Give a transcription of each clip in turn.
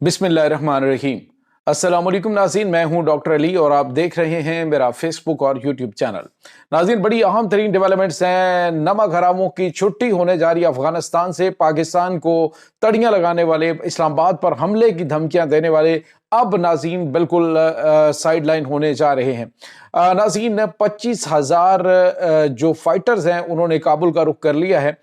बिस्मिल्लाहिर्रहमानिर्रहीम। अस्सलाम वालेकुम नाज़रीन, मैं हूं डॉक्टर अली और आप देख रहे हैं मेरा फेसबुक और यूट्यूब चैनल। नाज़रीन, बड़ी अहम तरीन डेवलपमेंट्स हैं। नमक हरामों की छुट्टी होने जा रही है। अफगानिस्तान से पाकिस्तान को तड़ियां लगाने वाले, इस्लामाबाद पर हमले की धमकियां देने वाले अब नाज़रीन बिल्कुल साइड लाइन होने जा रहे हैं। नाज़रीन, 25,000 जो फाइटर्स हैं उन्होंने काबुल का रुख कर लिया है।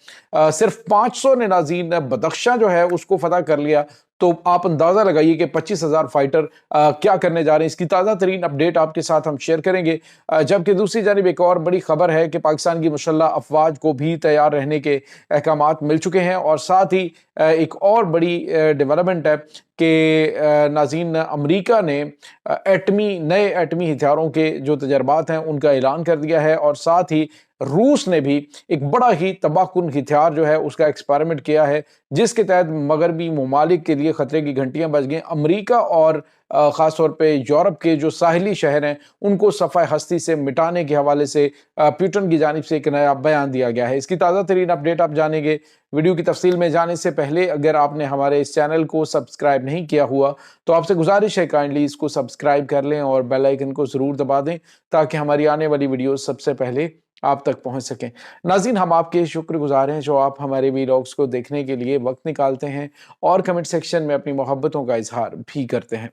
सिर्फ 500 ने नाज़रीन बदख्शां जो है उसको फतह कर लिया। तो आप अंदाजा लगाइए कि 25,000 फाइटर क्या करने जा रहे हैं। इसकी ताज़ा तरीन अपडेट आपके साथ हम शेयर करेंगे। जबकि दूसरी जानिब एक और बड़ी खबर है कि पाकिस्तान की मुसल्लह अफवाज को भी तैयार रहने के अहकामात मिल चुके हैं। और साथ ही एक और बड़ी डेवलपमेंट है कि नाज़रीन, अमरीका ने नए एटमी हथियारों के जो तजर्बात हैं उनका ऐलान कर दिया है। और साथ ही रूस ने भी एक बड़ा ही तबाहकुन हथियार जो है उसका एक्सपेरिमेंट किया है, जिसके तहत मगरबी ममालिक के लिए खतरे की घंटियां बज गई। अमरीका और ख़ास तौर पे यूरोप के जो साहिली शहर हैं उनको सफ़ाए हस्ती से मिटाने के हवाले से पुतिन की जानिब से एक नया बयान दिया गया है। इसकी ताज़ा तरीन अपडेट आप जानेंगे। वीडियो की तफसील में जाने से पहले अगर आपने हमारे इस चैनल को सब्सक्राइब नहीं किया हुआ तो आपसे गुजारिश है काइंडली इसको सब्सक्राइब कर लें और बेल आइकन को ज़रूर दबा दें ताकि हमारी आने वाली वीडियो सबसे पहले आप तक पहुंच सकें। नाज़रीन, हम आपके शुक्रगुजार हैं जो आप हमारे वीडियोस को देखने के लिए वक्त निकालते हैं और कमेंट सेक्शन में अपनी मोहब्बतों का इजहार भी करते हैं।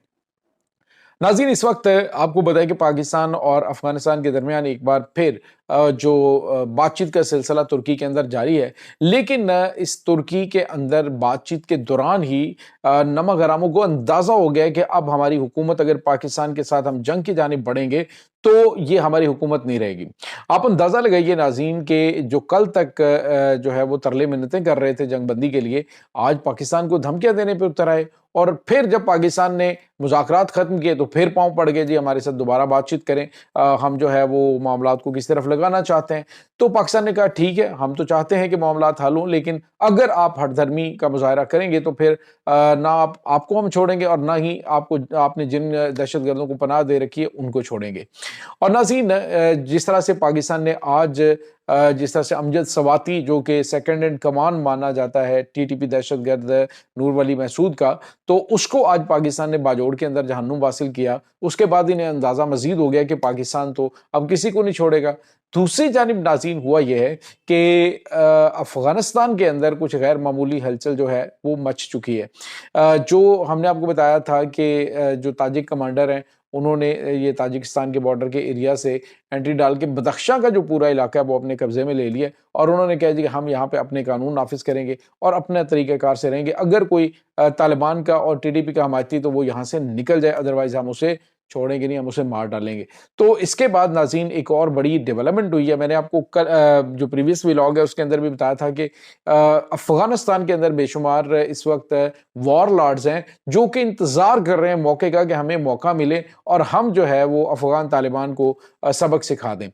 नाज़रीन, इस वक्त आपको बताएं कि पाकिस्तान और अफगानिस्तान के दरमियान एक बार फिर जो बातचीत का सिलसिला तुर्की के अंदर जारी है। लेकिन इस तुर्की के अंदर बातचीत के दौरान ही नमक हरामों को अंदाज़ा हो गया है कि अब हमारी हुकूमत, अगर पाकिस्तान के साथ हम जंग की जानिब बढ़ेंगे तो ये हमारी हुकूमत नहीं रहेगी। आप अंदाज़ा लगाइए नाज़रीन के जो कल तक जो है वो तरले मिन्नतें कर रहे थे जंगबंदी के लिए, आज पाकिस्तान को धमकियां देने पर उतर आए। और फिर जब पाकिस्तान ने मुज़ाकरात ख़त्म किए तो फिर पांव पड़ गए, जी हमारे साथ दोबारा बातचीत करें, हम जो है वो मामलात को किस तरफ लगाना चाहते हैं। तो पाकिस्तान ने कहा ठीक है, हम तो चाहते हैं कि मामलात हल हों, लेकिन अगर आप हठधर्मी का मुजाहरा करेंगे तो फिर ना आपको हम छोड़ेंगे और ना ही आपने जिन दहशतगर्दों को पनाह दे रखी है उनको छोड़ेंगे। और नाज़रीन, जिस तरह से पाकिस्तान ने आज जिस तरह से अमजद सवाती, जो कि सेकंड इन कमान माना जाता है टीटीपी दहशतगर्द नूर वली महसूद का, तो उसको आज पाकिस्तान ने बाजोड़ के अंदर जहन्नुम हासिल किया। उसके बाद इन्हें अंदाज़ा मजीद हो गया कि पाकिस्तान तो अब किसी को नहीं छोड़ेगा। दूसरी जानिब नाज़रीन हुआ यह है कि अफगानिस्तान के अंदर कुछ गैर मामूली हलचल जो है वो मच चुकी है। जो हमने आपको बताया था कि जो ताजिक कमांडर हैं उन्होंने ये ताजिकिस्तान के बॉर्डर के एरिया से एंट्री डाल के बदख्शां का जो पूरा इलाका है वो अपने कब्जे में ले लिया। और उन्होंने कहा जी कि हम यहाँ पे अपने कानून नाफिज करेंगे और अपने तरीक़ेकार से रहेंगे। अगर कोई तालिबान का और टीडीपी का हमायती तो वो यहाँ से निकल जाए, अदरवाइज हम उसे छोड़ेंगे नहीं, हम उसे मार डालेंगे। तो इसके बाद नाज़रीन एक और बड़ी डेवलपमेंट हुई है। मैंने आपको कल जो प्रीवियस व्लॉग है उसके अंदर भी बताया था कि अफगानिस्तान के अंदर बेशुमार इस वक्त वॉर लॉर्ड्स हैं जो कि इंतज़ार कर रहे हैं मौके का कि हमें मौका मिले और हम जो है वो अफगान तालिबान को सबक सिखा दें।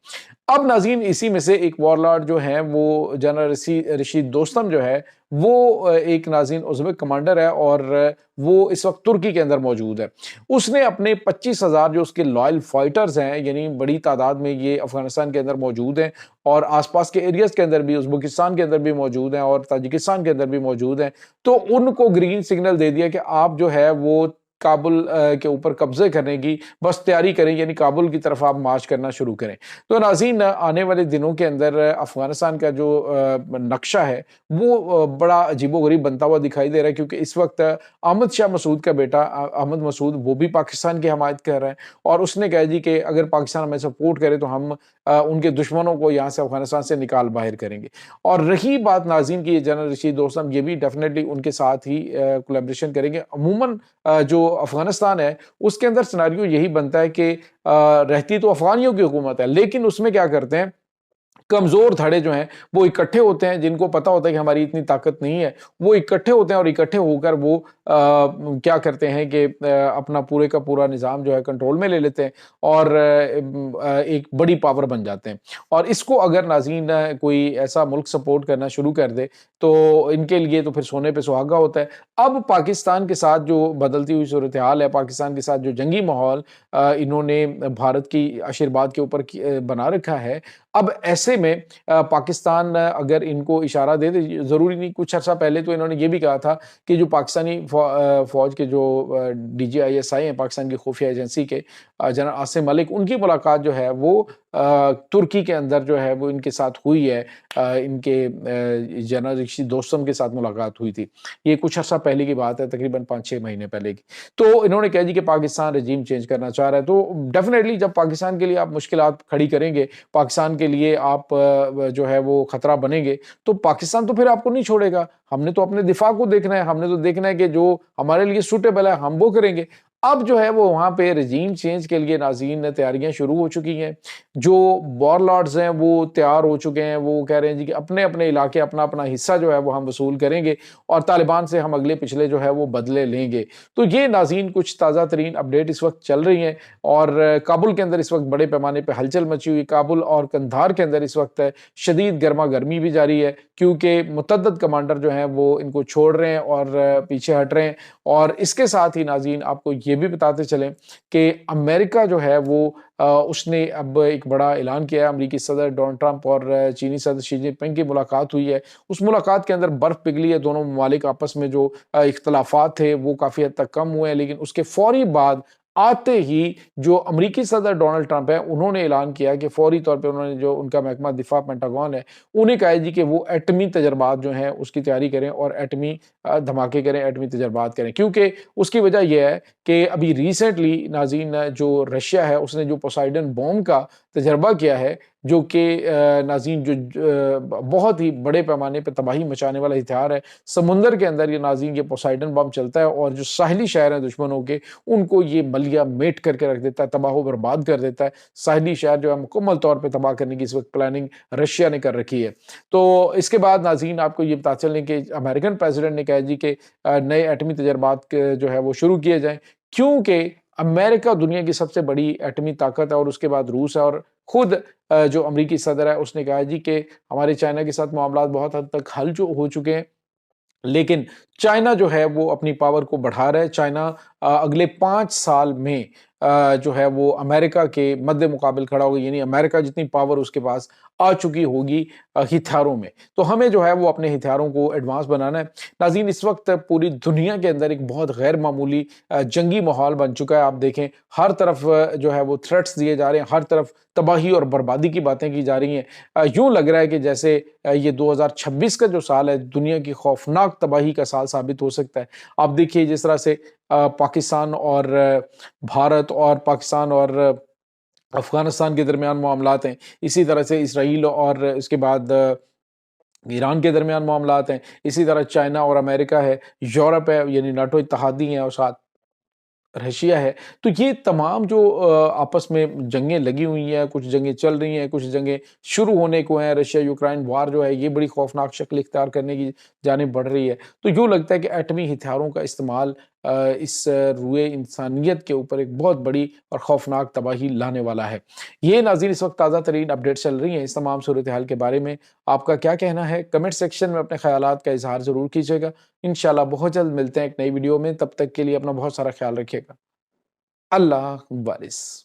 अब नाज़रीन, इसी में से एक वॉरलॉर्ड जो है वो जनरल रशीद दोस्तम जो है वो एक नाज़रीन उज़्बेक कमांडर है और वो इस वक्त तुर्की के अंदर मौजूद है। उसने अपने 25,000 जो उसके लॉयल फाइटर्स हैं, यानी बड़ी तादाद में ये अफगानिस्तान के अंदर मौजूद हैं और आसपास के एरियाज़ के अंदर भी, उज़्बेकिस्तान के अंदर भी मौजूद हैं और ताजिकिस्तान के अंदर भी मौजूद हैं, तो उनको ग्रीन सिग्नल दे दिया कि आप जो है वो काबुल के ऊपर कब्जे करने की बस तैयारी करें, यानी काबुल की तरफ आप मार्च करना शुरू करें। तो नाज़रीन, आने वाले दिनों के अंदर अफगानिस्तान का जो नक्शा है वो बड़ा अजीबोगरीब बनता हुआ दिखाई दे रहा है, क्योंकि इस वक्त अहमद शाह मसूद का बेटा अहमद मसूद वो भी पाकिस्तान की हमायत कर रहा है और उसने कहा जी कि अगर पाकिस्तान हमें सपोर्ट करे तो हम उनके दुश्मनों को यहाँ से अफगानिस्तान से निकाल बाहर करेंगे। और रही बात नाज़रीन की जनरल रशीद दोस्तम, ये भी डेफिनेटली उनके साथ ही कोलैबोरेशन करेंगे। अमूमन जो अफगानिस्तान है उसके अंदर सिनेरियो यही बनता है कि रहती तो अफगानियों की हुकूमत है, लेकिन उसमें क्या करते हैं, कमजोर धड़े जो हैं वो इकट्ठे होते हैं, जिनको पता होता है कि हमारी इतनी ताकत नहीं है, वो इकट्ठे होते हैं और इकट्ठे होकर वो क्या करते हैं कि अपना पूरे का पूरा निज़ाम जो है कंट्रोल में ले लेते हैं और एक बड़ी पावर बन जाते हैं। और इसको अगर नाज़रीन कोई ऐसा मुल्क सपोर्ट करना शुरू कर दे तो इनके लिए तो फिर सोने पे सुहागा होता है। अब पाकिस्तान के साथ जो बदलती हुई सूरत हाल है, पाकिस्तान के साथ जो जंगी माहौल इन्होंने भारत की आशीर्वाद के ऊपर बना रखा है, अब ऐसे ایسے میں پاکستان اگر ان کو اشارہ دے دے، ضروری نہیں، کچھ عرصہ پہلے تو انہوں نے یہ بھی کہا تھا کہ جو پاکستانی فوج کے جو DGISI ہیں، پاکستان کی خفیہ ایجنسی کے جنرل عاصم ملک، ان کی ملاقات جو ہے وہ ترکی کے اندر جو ہے وہ ان کے ساتھ ہوئی ہے، ان کے جنرل رشید دوستم کے ساتھ ملاقات ہوئی تھی۔ یہ کچھ عرصہ پہلے کی بات ہے، تقریباً 5-6 مہینے پہلے کی۔ تو انہوں نے کہا جی کہ پاکستان رجیم چینج کرنا چاہ رہا ہے، تو ڈیفینیٹلی جب پاکستان کے لیے آپ مشکلات کھڑی کریں گے، پاکستان کے لیے آپ جو ہے وہ خطرہ بنیں گے، تو پاکستان تو پھر آپ کو نہیں چھوڑے گا۔ ہم نے تو اپنے دفاع کو دیکھنا ہے، ہم نے تو دیکھنا ہے کہ جو ہمارے لیے سوٹیبل ہے ہم وہ کریں گے۔ اب جو ہے وہ وہاں پہ رجیم چینج کے لیے ناظرین تیاریاں شروع ہو چکی ہیں۔ جو وار لارڈز ہیں وہ تیار ہو چکے ہیں، وہ کہہ رہے ہیں جی کہ اپنے اپنے علاقے اپنا اپنا حصہ جو ہے وہ ہم وصول کریں گے اور طالبان سے ہم اگلے پچھلے جو ہے وہ بدلے لیں گے۔ تو یہ ناظرین کچھ تازہ ترین اپڈیٹ اس وقت چل رہی ہیں، اور کابل کے اندر اس وقت بڑے پیمانے پہ ہلچل مچی ہوئی۔ کابل اور قندھار کے اندر اس وقت شدید گرما گرمی بھی جاری ہے، کیونکہ متعدد کمانڈر جو ہیں وہ ان کو چھوڑ رہے ہیں اور پیچھے ہٹ رہے ہیں۔ اور اس کے ساتھ ہی ناظرین آپ کو یہ بھی بتاتے چلیں کہ امریکہ جو ہے وہ اس نے اب ایک بڑا اعلان کیا ہے۔ امریکی صدر ڈونلڈ ٹرمپ اور چینی صدر شی جن پنگ کی ملاقات ہوئی ہے۔ اس ملاقات کے اندر برف پگھلی ہے، دونوں ممالک آپس میں جو اختلافات تھے وہ کافی حد تک کم ہوئے ہیں، لیکن اس کے فوری بعد آتے ہی جو امریکی صدر ڈونلڈ ٹرمپ ہے انہوں نے اعلان کیا کہ فوری طور پہ انہوں نے جو ان کا محکمہ دفاع پینٹاگون ہے انہیں کہا جی کہ وہ ایٹمی تجربات جو ہیں اس کی تیاری کریں اور ایٹمی دھماکے کریں، ایٹمی تجربات کریں، کیونکہ اس کی وجہ یہ ہے کہ ابھی ریسنٹلی ناظرین جو رشیا ہے اس نے جو پوسائیڈن بوم کا تجربہ کیا ہے، جو کہ ناظرین جو بہت ہی بڑے پیمانے پہ تباہی مچانے والا ہتھیار ہے۔ سمندر کے اندر یہ ناظرین یہ پوسائیڈن بم چلتا ہے اور جو ساحلی شہر ہیں دشمنوں کے ان کو یہ ملیا میٹ کر کے رکھ دیتا ہے، تباہ و برباد کر دیتا ہے۔ ساحلی شہر جو ہے مکمل طور پہ تباہ کرنے کی اس وقت پلاننگ رشیا نے کر رکھی ہے۔ تو اس کے بعد ناظرین آپ کو یہ بتا چلیں کہ امریکن پریزیڈنٹ نے کہا جی کہ نئے ایٹمی تجربات جو ہے وہ شروع کیے جائیں، کیونکہ امریکہ دنیا کی سب سے بڑی ایٹمی طاقت ہے اور اس کے بعد روس ہے، اور خود جو امریکی صدر ہے اس نے کہا جی کہ ہمارے چائنا کے ساتھ معاملات بہت حد تک حل ہو چکے ہیں، لیکن چائنا جو ہے وہ اپنی پاور کو بڑھا رہا ہے۔ چائنا اگلے 5 سال میں جو ہے وہ امریکہ کے مد مقابل کھڑا ہوگا، یعنی امریکہ جتنی پاور اس کے پاس آ چکی ہوگی ہتھیاروں میں، تو ہمیں جو ہے وہ اپنے ہتھیاروں کو ایڈوانس بنانا ہے۔ ناظرین اس وقت پوری دنیا کے اندر ایک بہت غیر معمولی جنگی ماحول بن چکا ہے۔ آپ دیکھیں ہر طرف جو ہے وہ تھریٹس دیے جا رہے ہیں، ہر طرف تباہی اور بربادی کی باتیں کی جا رہی ہیں۔ یوں لگ رہا ہے کہ جیسے یہ 2026 کا جو سال ہے دنیا کی خوفناک تباہی کا سال ثابت ہو سکتا ہے۔ آپ دیکھیے جس طرح سے پاکستان اور بھارت اور پاکستان اور افغانستان کے درمیان معاملات ہیں، اسی طرح سے اسرائیل اور اس کے بعد ایران کے درمیان معاملات ہیں، اسی طرح چائنا اور امریکہ ہے، یورپ ہے یعنی نیٹو اتحادی ہیں، اور ساتھ رشیا ہے۔ تو یہ تمام جو آپس میں جنگیں لگی ہوئی ہیں، کچھ جنگیں چل رہی ہیں، کچھ جنگیں شروع ہونے کو ہیں، رشیا یوکرائن وار جو ہے یہ بڑی خوفناک شکل اختیار کرنے کی جانب بڑھ رہی ہے۔ تو یوں لگتا ہے کہ ایٹمی ہتھیاروں کا استعمال اس روئے انسانیت کے اوپر ایک بہت بڑی اور خوفناک تباہی لانے والا ہے۔ یہ ناظرین اس وقت تازہ ترین اپڈیٹ چل رہی ہیں۔ اس تمام صورتحال کے بارے میں آپ کا کیا کہنا ہے؟ کمنٹ سیکشن میں اپنے خیالات کا اظہار ضرور کیجیے گا۔ انشاءاللہ بہت جلد ملتے ہیں ایک نئی ویڈیو میں، تب تک کے لیے اپنا بہت سارا خیال رکھیے گا۔ اللہ حافظ۔